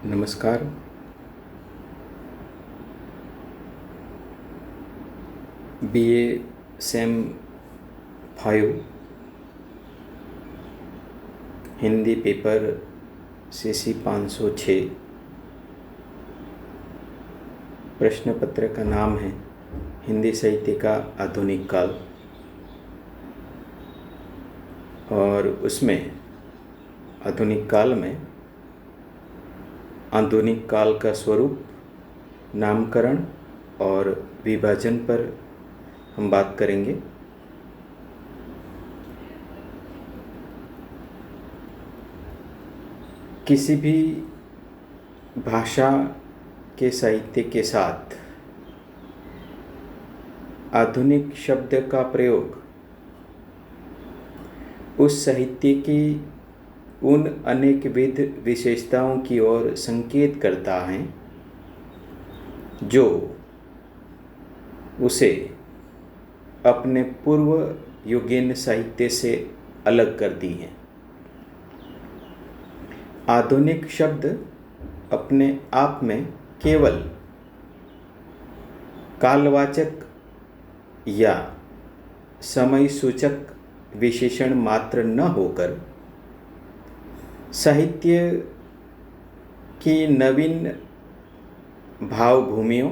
नमस्कार। BA same 5 Hindi paper CC 506 प्रश्न पत्र का नाम है हिंदी साहित्य का आधुनिक काल, और उसमें आधुनिक काल में आधुनिक काल का स्वरूप, नामकरण और विभाजन पर हम बात करेंगे। किसी भी भाषा के साहित्य के साथ आधुनिक शब्द का प्रयोग उस साहित्य की उन अनेकविध विशेषताओं की ओर संकेत करता है जो उसे अपने पूर्व युगीन साहित्य से अलग करती हैं। आधुनिक शब्द अपने आप में केवल कालवाचक या समय सूचक विशेषण मात्र न होकर साहित्य की नवीन भावभूमियों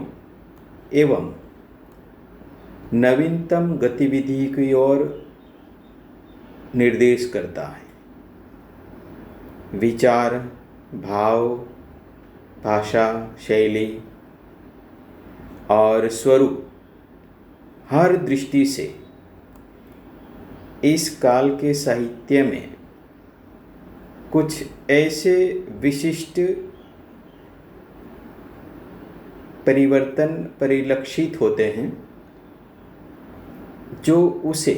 एवं नवीनतम गतिविधि की ओर निर्देश करता है। विचार, भाव, भाषा, शैली और स्वरूप हर दृष्टि से इस काल के साहित्य में कुछ ऐसे विशिष्ट परिवर्तन परिलक्षित होते हैं जो उसे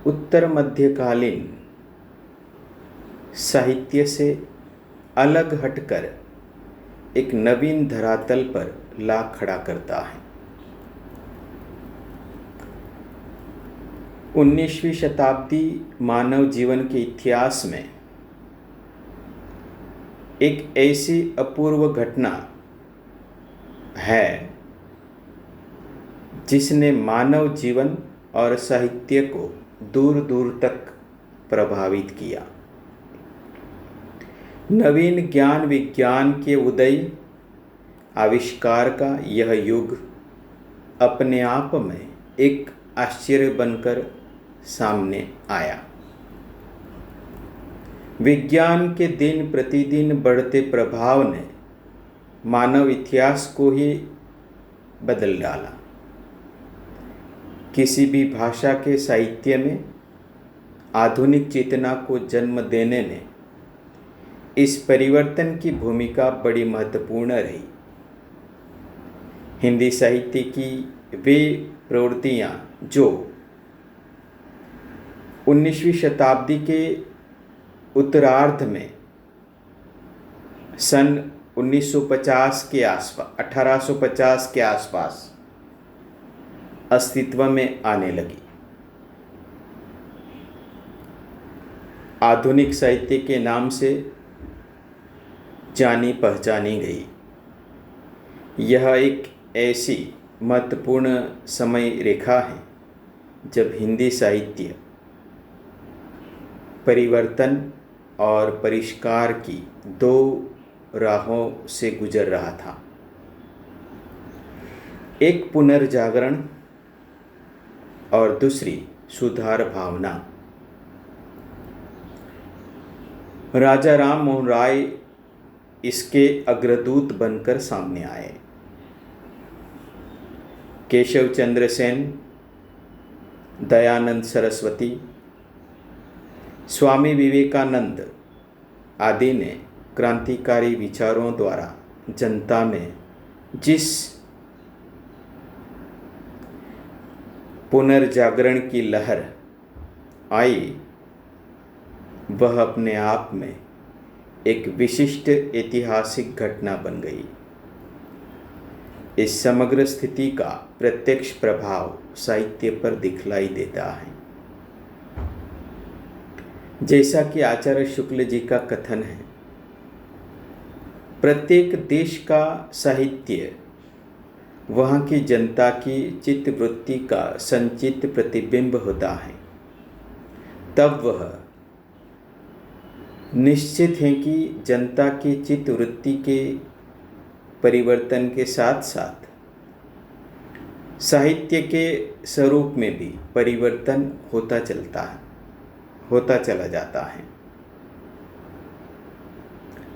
उत्तर मध्यकालीन साहित्य से अलग हटकर एक नवीन धरातल पर ला खड़ा करता है। 19वीं शताब्दी मानव जीवन के इतिहास में एक ऐसी अपूर्व घटना है जिसने मानव जीवन और साहित्य को दूर दूर तक प्रभावित किया। नवीन ज्ञान विज्ञान के उदय आविष्कार का यह युग अपने आप में एक आश्चर्य बनकर सामने आया। विज्ञान के दिन प्रतिदिन बढ़ते प्रभाव ने मानव इतिहास को ही बदल डाला। किसी भी भाषा के साहित्य में आधुनिक चेतना को जन्म देने में इस परिवर्तन की भूमिका बड़ी महत्वपूर्ण रही। हिंदी साहित्य की वे प्रवृत्तियाँ जो 19वीं शताब्दी के उत्तरार्ध में सन 1950 के आसपास 1850 के आसपास अस्तित्व में आने लगी, आधुनिक साहित्य के नाम से जानी पहचानी गई। यह एक ऐसी महत्वपूर्ण समय रेखा है जब हिंदी साहित्य परिवर्तन और परिष्कार की दो राहों से गुजर रहा था। एक पुनर्जागरण और दूसरी सुधार भावना। राजा राम मोहन राय इसके अग्रदूत बनकर सामने आए। केशव चंद्र सेन, दयानंद सरस्वती, स्वामी विवेकानंद आदि ने क्रांतिकारी विचारों द्वारा जनता में जिस पुनर्जागरण की लहर आई वह अपने आप में एक विशिष्ट ऐतिहासिक घटना बन गई। इस समग्र स्थिति का प्रत्यक्ष प्रभाव साहित्य पर दिखलाई देता है। जैसा कि आचार्य शुक्ल जी का कथन है, प्रत्येक देश का साहित्य वहाँ की जनता की चित्तवृत्ति का संचित प्रतिबिंब होता है। तब वह निश्चित है कि जनता की चित्तवृत्ति के परिवर्तन के साथ साथ साहित्य के स्वरूप में भी परिवर्तन होता चला जाता है।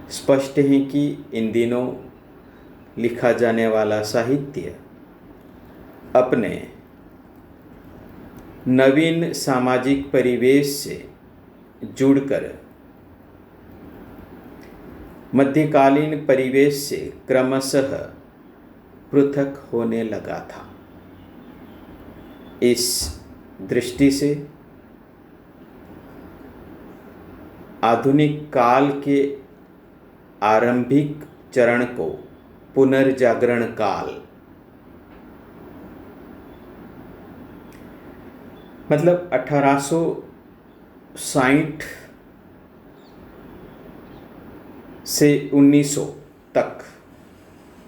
स्पष्ट है कि इन दिनों लिखा जाने वाला साहित्य अपने नवीन सामाजिक परिवेश से जुड़कर मध्यकालीन परिवेश से क्रमशः पृथक होने लगा था। इस दृष्टि से आधुनिक काल के आरंभिक चरण को पुनर्जागरण काल, मतलब 1860 से 1900 तक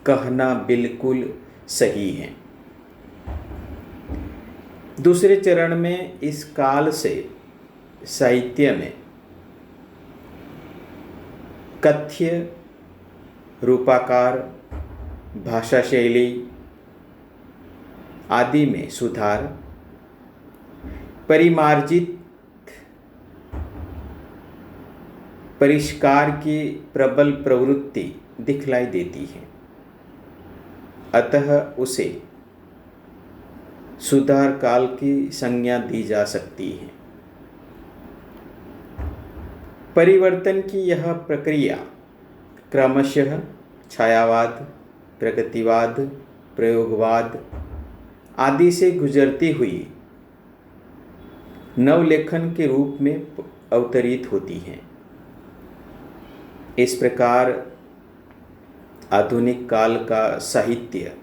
कहना बिल्कुल सही है। दूसरे चरण में इस काल से साहित्य में कथ्य, रूपाकार, भाषा शैली आदि में सुधार, परिमार्जित परिष्कार की प्रबल प्रवृत्ति दिखलाई देती है। अतः उसे सुधार काल की संज्ञा दी जा सकती है। परिवर्तन की यह प्रक्रिया क्रमशः छायावाद, प्रगतिवाद, प्रयोगवाद आदि से गुजरती हुई नवलेखन के रूप में अवतरित होती है। इस प्रकार आधुनिक काल का साहित्य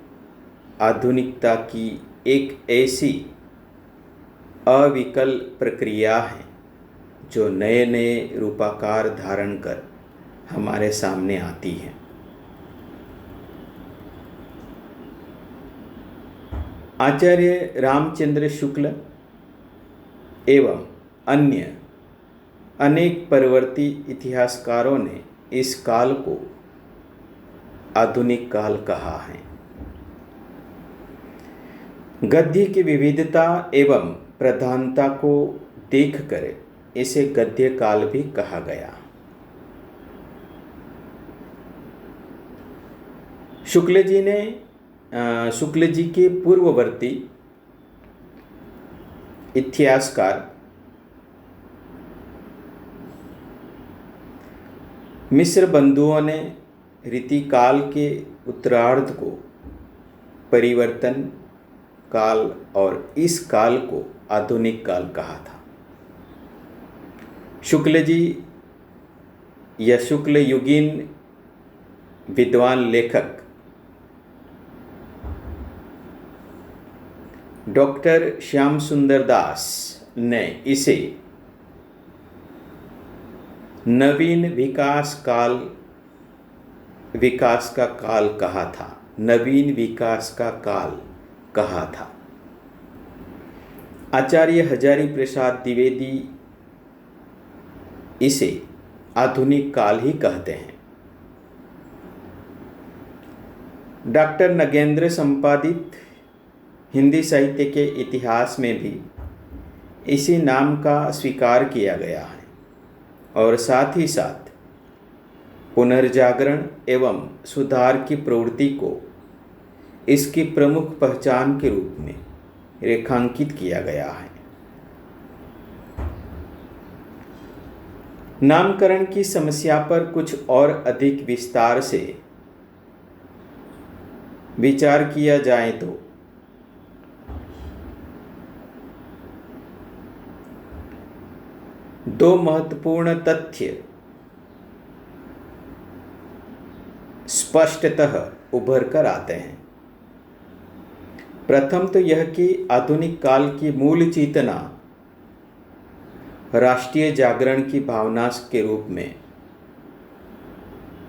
आधुनिकता की एक ऐसी अविकल प्रक्रिया है जो नए नए रूपाकार धारण कर हमारे सामने आती है। आचार्य रामचंद्र शुक्ल एवं अन्य अनेक परवर्ती इतिहासकारों ने इस काल को आधुनिक काल कहा है। गद्य की विविधता एवं प्रधानता को देखकर इसे गद्य काल भी कहा गया। शुक्ल जी के पूर्ववर्ती इतिहासकार मिस्र बंधुओं ने रीतिकाल के उत्तरार्ध को परिवर्तन काल और इस काल को आधुनिक काल कहा था। शुक्ल जी या शुक्ल युगीन विद्वान लेखक डॉक्टर श्याम सुंदर दास ने इसे नवीन विकास का काल कहा था। नवीन विकास का काल कहा था। आचार्य हजारी प्रसाद द्विवेदी इसे आधुनिक काल ही कहते हैं। डॉक्टर नगेंद्र संपादित हिंदी साहित्य के इतिहास में भी इसी नाम का स्वीकार किया गया है और साथ ही साथ पुनर्जागरण एवं सुधार की प्रवृत्ति को इसकी प्रमुख पहचान के रूप में रेखांकित किया गया है। नामकरण की समस्या पर कुछ और अधिक विस्तार से विचार किया जाए तो दो महत्वपूर्ण तथ्य स्पष्टतः उभर कर आते हैं। प्रथम तो यह कि आधुनिक काल की मूल चेतना राष्ट्रीय जागरण की भावना के रूप में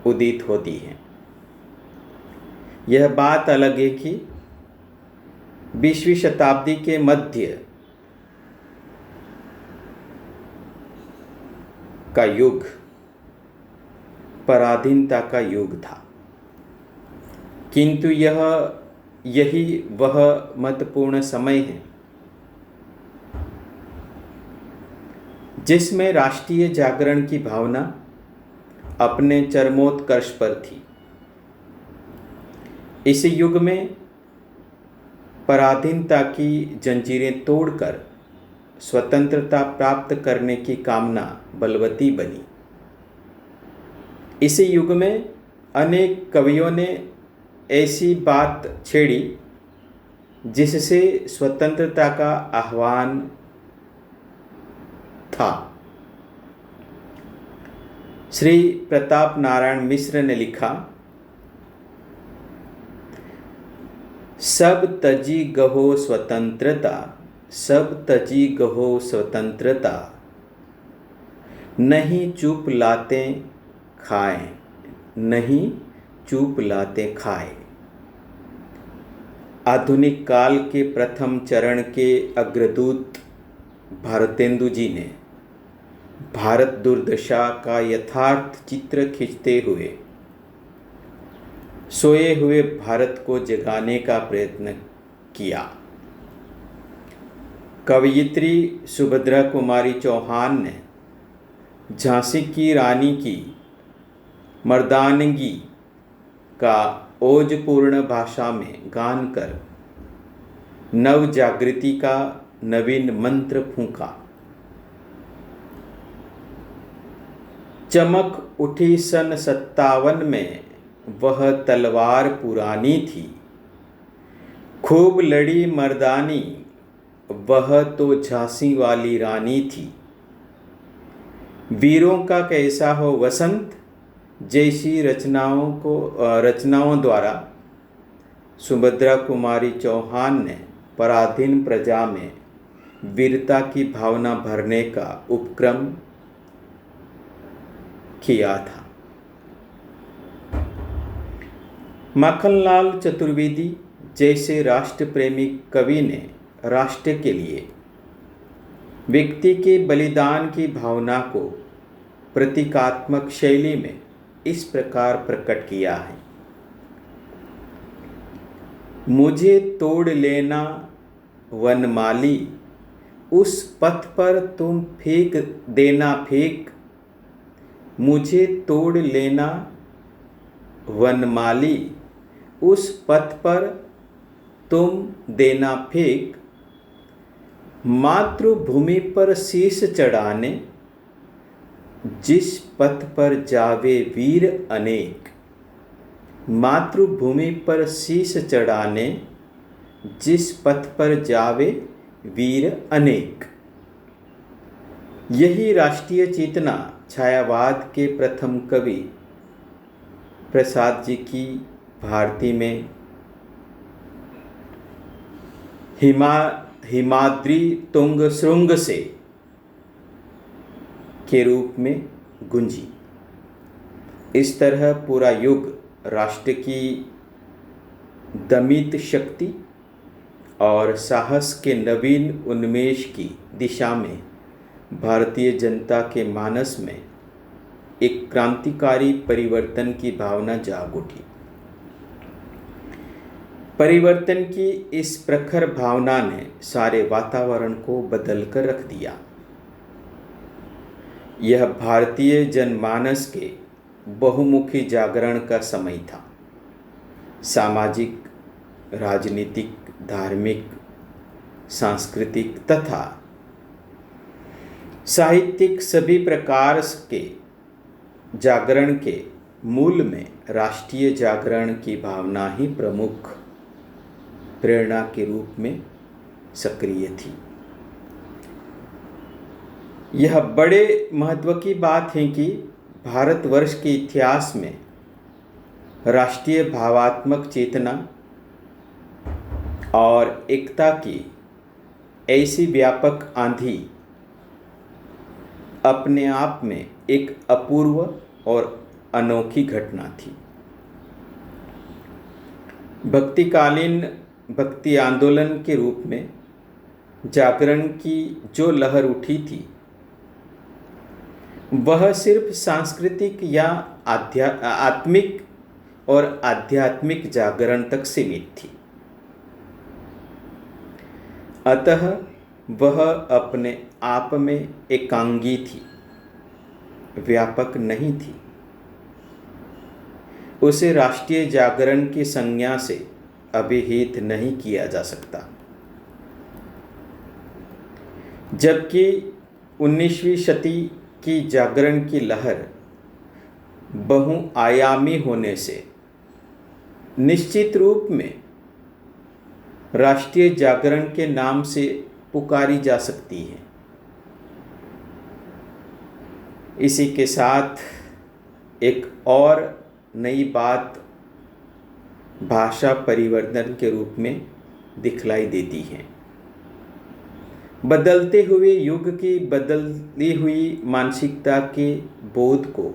उदित होती है। यह बात अलग है कि 20वीं शताब्दी के मध्य का युग पराधीनता का युग था, किंतु यही वह महत्वपूर्ण समय है जिसमें राष्ट्रीय जागरण की भावना अपने चरमोत्कर्ष पर थी। इस युग में पराधीनता की जंजीरें तोड़कर स्वतंत्रता प्राप्त करने की कामना बलवती बनी। इस युग में अनेक कवियों ने ऐसी बात छेड़ी जिससे स्वतंत्रता का आह्वान था। श्री प्रताप नारायण मिश्र ने लिखा, सब तजी गहो स्वतंत्रता, सब तजी गहो स्वतंत्रता, नहीं चुप लाते खाए, नहीं चुप लाते खाए। आधुनिक काल के प्रथम चरण के अग्रदूत भारतेंदु जी ने भारत दुर्दशा का यथार्थ चित्र खींचते हुए सोए हुए भारत को जगाने का प्रयत्न किया। कवयित्री सुभद्रा कुमारी चौहान ने झांसी की रानी की मर्दानगी का ओजपूर्ण भाषा में गान कर नव जागृति का नवीन मंत्र फूंका। चमक उठी सन 57 में वह तलवार पुरानी थी, खूब लड़ी मर्दानी वह तो झांसी वाली रानी थी। वीरों का कैसा हो वसंत जैसी रचनाओं द्वारा सुभद्रा कुमारी चौहान ने पराधीन प्रजा में वीरता की भावना भरने का उपक्रम किया था। माखनलाल चतुर्वेदी जैसे राष्ट्र प्रेमी कवि ने राष्ट्र के लिए व्यक्ति के बलिदान की भावना को प्रतीकात्मक शैली में इस प्रकार प्रकट किया है, मुझे तोड़ लेना वनमाली, उस पथ पर तुम फेंक देना फेंक, मुझे तोड़ लेना वनमाली, उस पथ पर तुम देना फेंक, मातृभूमि पर शीश चढ़ाने जिस पथ पर जावे वीर अनेक, मातृभूमि पर शीश चढ़ाने जिस पथ पर जावे वीर अनेक। यही राष्ट्रीय चेतना छायावाद के प्रथम कवि प्रसाद जी की भारती में हिमाद्री तुंग श्रृंग से के रूप में गुंजी। इस तरह पूरा युग राष्ट्र की दमित शक्ति और साहस के नवीन उन्मेष की दिशा में भारतीय जनता के मानस में एक क्रांतिकारी परिवर्तन की भावना जाग उठी। परिवर्तन की इस प्रखर भावना ने सारे वातावरण को बदल कर रख दिया। यह भारतीय जनमानस के बहुमुखी जागरण का समय था। सामाजिक, राजनीतिक, धार्मिक, सांस्कृतिक तथा साहित्यिक सभी प्रकार के जागरण के मूल में राष्ट्रीय जागरण की भावना ही प्रमुख प्रेरणा के रूप में सक्रिय थी। यह बड़े महत्व की बात है कि भारतवर्ष के इतिहास में राष्ट्रीय भावात्मक चेतना और एकता की ऐसी व्यापक आंधी अपने आप में एक अपूर्व और अनोखी घटना थी। भक्तिकालीन भक्ति आंदोलन के रूप में जागरण की जो लहर उठी थी वह सिर्फ सांस्कृतिक या आत्मिक और आध्यात्मिक जागरण तक सीमित थी। अतः वह अपने आप में एकांगी थी, व्यापक नहीं थी। उसे राष्ट्रीय जागरण की संज्ञा से अभिहित नहीं किया जा सकता। जबकि 19वीं शती की जागरण की लहर बहुआयामी होने से निश्चित रूप में राष्ट्रीय जागरण के नाम से पुकारी जा सकती है। इसी के साथ एक और नई बात भाषा परिवर्तन के रूप में दिखलाई देती है। बदलते हुए युग की बदली हुई मानसिकता के बोध को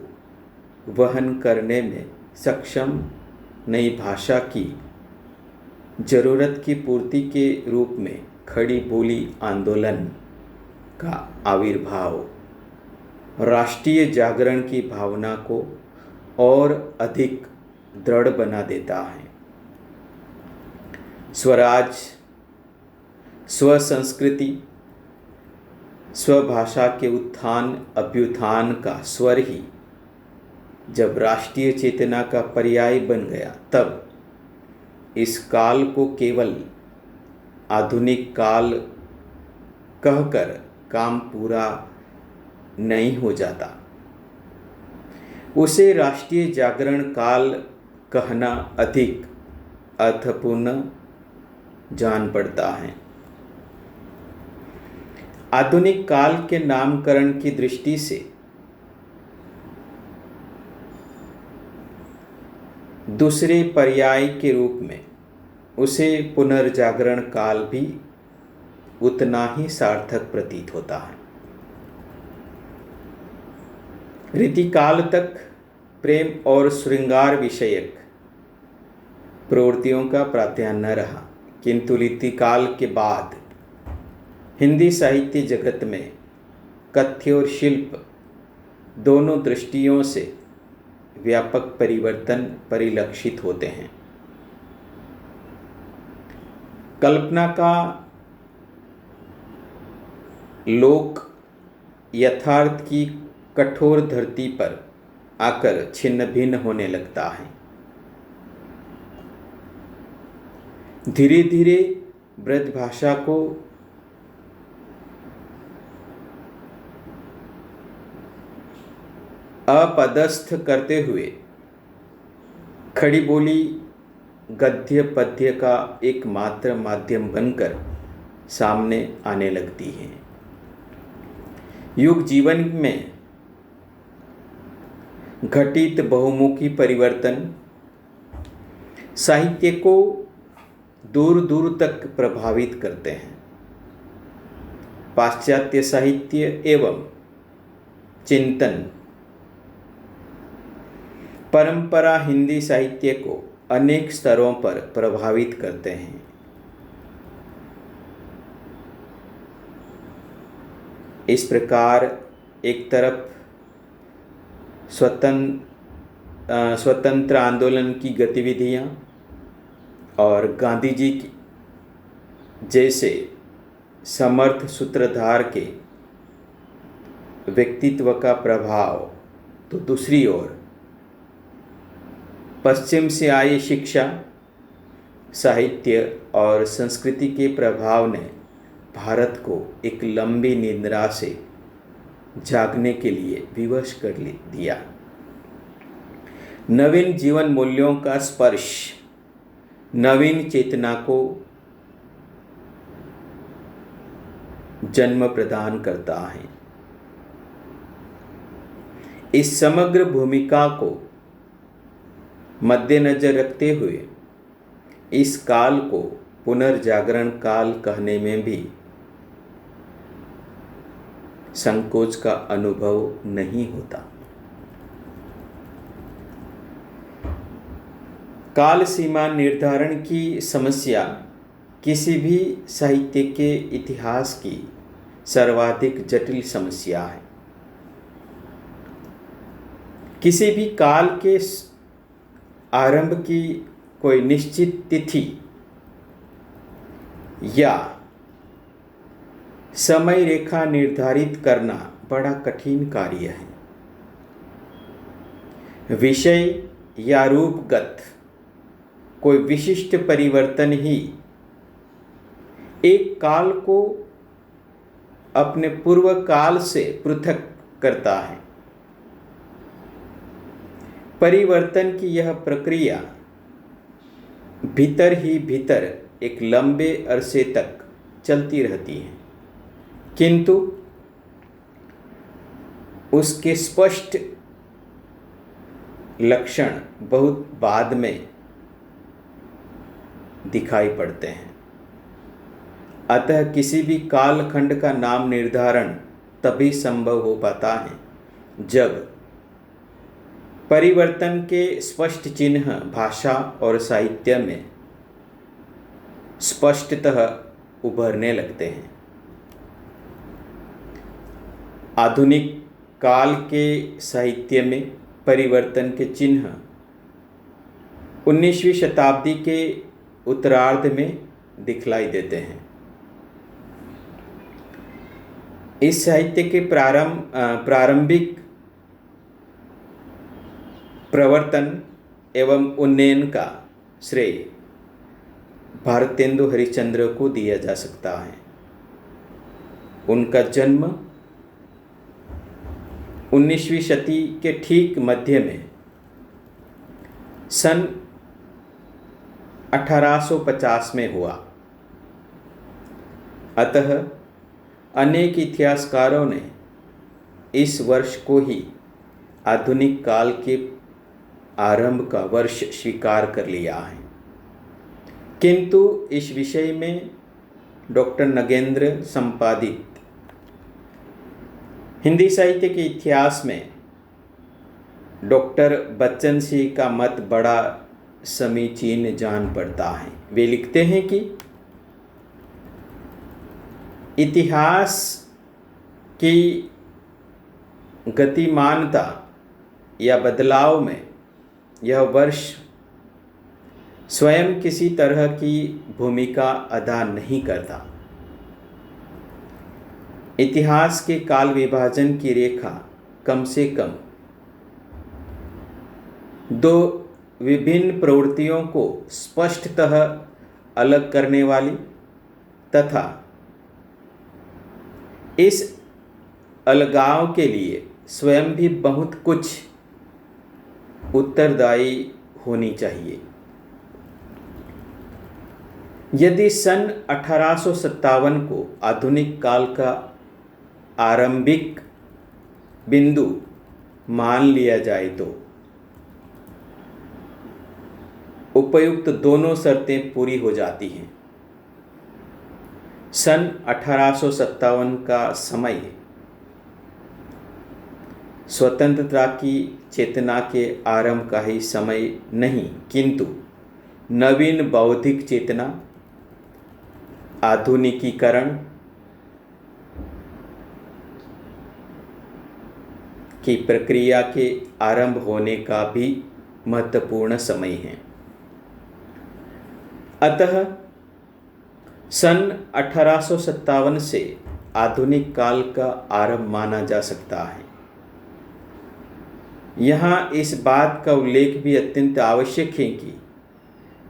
वहन करने में सक्षम नई भाषा की जरूरत की पूर्ति के रूप में खड़ी बोली आंदोलन का आविर्भाव राष्ट्रीय जागरण की भावना को और अधिक दृढ़ बना देता है। स्वराज, स्वसंस्कृति, स्वभाषा के उत्थान अभ्युत्थान का स्वर ही जब राष्ट्रीय चेतना का पर्याय बन गया, तब इस काल को केवल आधुनिक काल कहकर काम पूरा नहीं हो जाता। उसे राष्ट्रीय जागरण काल कहना अधिक अर्थपूर्ण जान पड़ता है। आधुनिक काल के नामकरण की दृष्टि से दूसरे पर्याय के रूप में उसे पुनर्जागरण काल भी उतना ही सार्थक प्रतीत होता है। रीतिकाल तक प्रेम और श्रृंगार विषयक प्रवृत्तियों का प्राधान्य रहा, किंतु रीतिकाल के बाद हिंदी साहित्य जगत में कथ्य और शिल्प दोनों दृष्टियों से व्यापक परिवर्तन परिलक्षित होते हैं। कल्पना का लोक यथार्थ की कठोर धरती पर आकर छिन्न भिन्न होने लगता है। धीरे धीरे ब्रजभाषा को अपदस्थ करते हुए खड़ी बोली गद्य पद्य का एकमात्र माध्यम बनकर सामने आने लगती है। युग जीवन में घटित बहुमुखी परिवर्तन साहित्य को दूर दूर तक प्रभावित करते हैं। पाश्चात्य साहित्य एवं चिंतन परंपरा हिंदी साहित्य को अनेक स्तरों पर प्रभावित करते हैं। इस प्रकार एक तरफ स्वतंत्र आंदोलन की गतिविधियां और गांधी जी की जैसे समर्थ सूत्रधार के व्यक्तित्व का प्रभाव, तो दूसरी ओर पश्चिम से आई शिक्षा, साहित्य और संस्कृति के प्रभाव ने भारत को एक लंबी निद्रा से जागने के लिए विवश कर दिया। नवीन जीवन मूल्यों का स्पर्श नवीन चेतना को जन्म प्रदान करता है। इस समग्र भूमिका को मद्देनजर रखते हुए इस काल को पुनर्जागरण काल कहने में भी संकोच का अनुभव नहीं होता। काल सीमा निर्धारण की समस्या किसी भी साहित्य के इतिहास की सर्वाधिक जटिल समस्या है। किसी भी काल के आरंभ की कोई निश्चित तिथि या समय रेखा निर्धारित करना बड़ा कठिन कार्य है। विषय या रूपगत कोई विशिष्ट परिवर्तन ही एक काल को अपने पूर्व काल से पृथक करता है। परिवर्तन की यह प्रक्रिया भीतर ही भीतर एक लंबे अरसे तक चलती रहती है, किंतु उसके स्पष्ट लक्षण बहुत बाद में दिखाई पड़ते हैं। अतः किसी भी कालखंड का नाम निर्धारण तभी संभव हो पाता है जब परिवर्तन के स्पष्ट चिन्ह भाषा और साहित्य में स्पष्टतः उभरने लगते हैं। आधुनिक काल के साहित्य में परिवर्तन के चिन्ह 19वीं शताब्दी के उत्तरार्ध में दिखलाई देते हैं। इस साहित्य के प्रारंभिक प्रवर्तन एवं उन्नयन का श्रेय भारतेंदु हरिश्चंद्र को दिया जा सकता है। उनका जन्म 19वीं शती के ठीक मध्य में सन 1850 में हुआ। अतः अनेक इतिहासकारों ने इस वर्ष को ही आधुनिक काल के आरंभ का वर्ष स्वीकार कर लिया है। किंतु इस विषय में डॉक्टर नगेंद्र संपादित हिंदी साहित्य के इतिहास में डॉक्टर बच्चन सिंह का मत बड़ा समीचीन जान पड़ता है। वे लिखते हैं कि इतिहास की गतिमानता या बदलाव में यह वर्ष स्वयं किसी तरह की भूमिका अदा नहीं करता। इतिहास के काल विभाजन की रेखा कम से कम दो विभिन्न प्रवृत्तियों को स्पष्टतः अलग करने वाली तथा इस अलगाव के लिए स्वयं भी बहुत कुछ उत्तरदायी होनी चाहिए। यदि सन 1857 को आधुनिक काल का आरंभिक बिंदु मान लिया जाए तो उपयुक्त दोनों शर्तें पूरी हो जाती हैं। सन 1857 का समय स्वतंत्रता की चेतना के आरंभ का ही समय नहीं, किंतु नवीन बौद्धिक चेतना, आधुनिकीकरण की प्रक्रिया के आरंभ होने का भी महत्वपूर्ण समय है। अतः सन 1857 से आधुनिक काल का आरंभ माना जा सकता है। यहाँ इस बात का उल्लेख भी अत्यंत आवश्यक है कि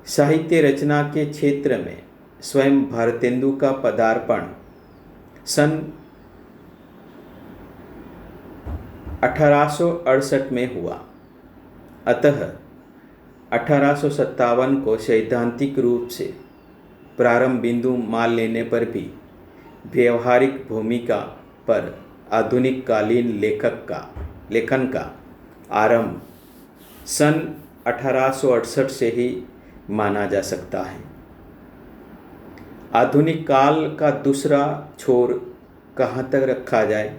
साहित्य रचना के क्षेत्र में स्वयं भारतेंदु का पदार्पण सन 1868 में हुआ। अतः 1857 को सैद्धांतिक रूप से प्रारंभ बिंदु मान लेने पर भी व्यवहारिक भूमिका पर आधुनिक कालीन लेखन का आरंभ सन 1868 से ही माना जा सकता है। आधुनिक काल का दूसरा छोर कहाँ तक रखा जाए,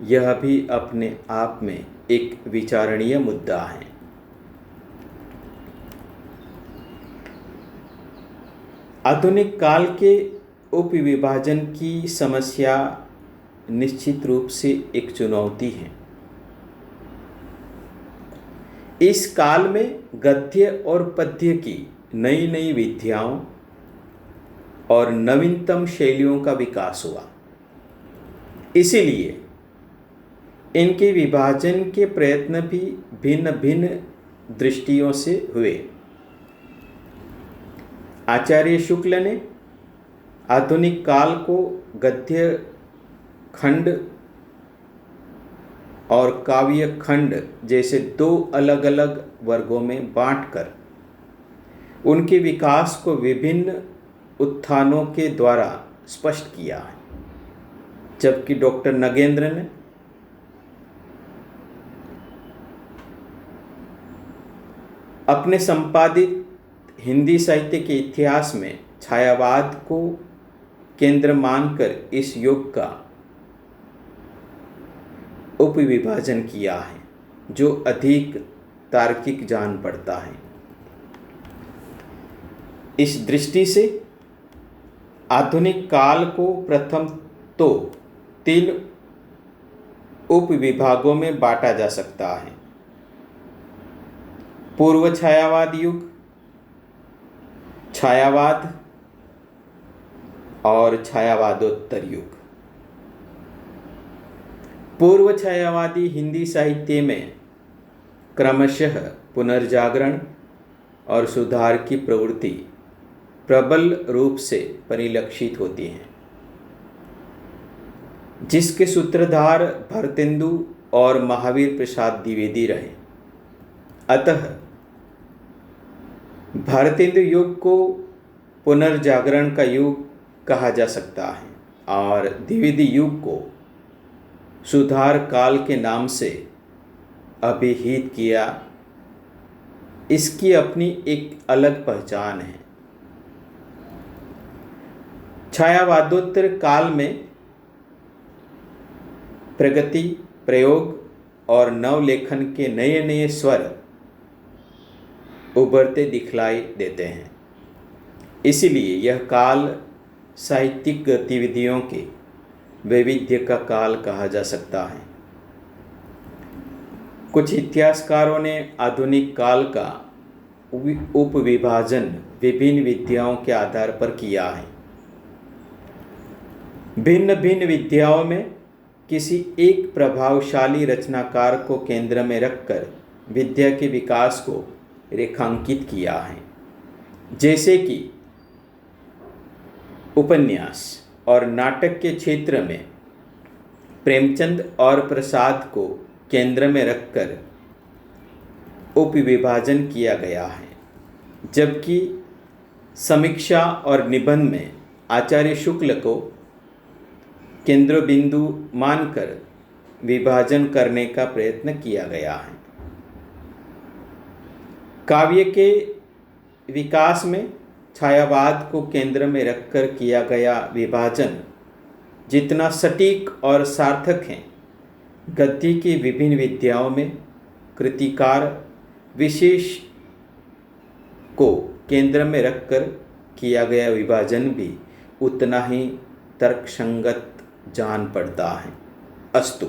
यह भी अपने आप में एक विचारणीय मुद्दा है। आधुनिक काल के उपविभाजन की समस्या निश्चित रूप से एक चुनौती है। इस काल में गद्य और पद्य की नई नई विधियाओं और नवीनतम शैलियों का विकास हुआ। इसीलिए इनके विभाजन के प्रयत्न भी भिन्न भिन्न दृष्टियों से हुए। आचार्य शुक्ल ने आधुनिक काल को गद्य खंड और काव्य खंड जैसे दो अलग अलग वर्गों में बांटकर उनके विकास को विभिन्न उत्थानों के द्वारा स्पष्ट किया है, जबकि डॉक्टर नगेंद्र ने अपने संपादित हिंदी साहित्य के इतिहास में छायावाद को केंद्र मानकर इस युग का उपविभाजन किया है, जो अधिक तार्किक जान पड़ता है। इस दृष्टि से आधुनिक काल को प्रथम तो 3 उपविभागों में बांटा जा सकता है: पूर्व छायावाद युग, छायावाद और छायावादोत्तर युग। पूर्व छायावादी हिंदी साहित्य में क्रमशः पुनर्जागरण और सुधार की प्रवृत्ति प्रबल रूप से परिलक्षित होती है, जिसके सूत्रधार भारतेंदु और महावीर प्रसाद द्विवेदी रहे। अतः भारतेंदु युग को पुनर्जागरण का युग कहा जा सकता है और द्विवेदी युग को सुधार काल के नाम से अभिहित किया। इसकी अपनी एक अलग पहचान है। छायावादोत्तर काल में प्रगति, प्रयोग और नवलेखन के नए नए स्वर उभरते दिखलाई देते हैं। इसलिए यह काल साहित्यिक गतिविधियों के वैविध्य का काल कहा जा सकता है। कुछ इतिहासकारों ने आधुनिक काल का उपविभाजन विभिन्न विद्याओं के आधार पर किया है। भिन्न भिन्न विद्याओं में किसी एक प्रभावशाली रचनाकार को केंद्र में रखकर विद्या के विकास को रेखांकित किया है, जैसे कि उपन्यास और नाटक के क्षेत्र में प्रेमचंद और प्रसाद को केंद्र में रखकर उपविभाजन किया गया है, जबकि समीक्षा और निबंध में आचार्य शुक्ल को केंद्र बिंदु मानकर विभाजन करने का प्रयत्न किया गया है। काव्य के विकास में छायावाद को केंद्र में रखकर किया गया विभाजन जितना सटीक और सार्थक है, गद्य की विभिन्न विद्याओं में कृतिकार विशेष को केंद्र में रखकर किया गया विभाजन भी उतना ही तर्कसंगत जान पड़ता है। अस्तु।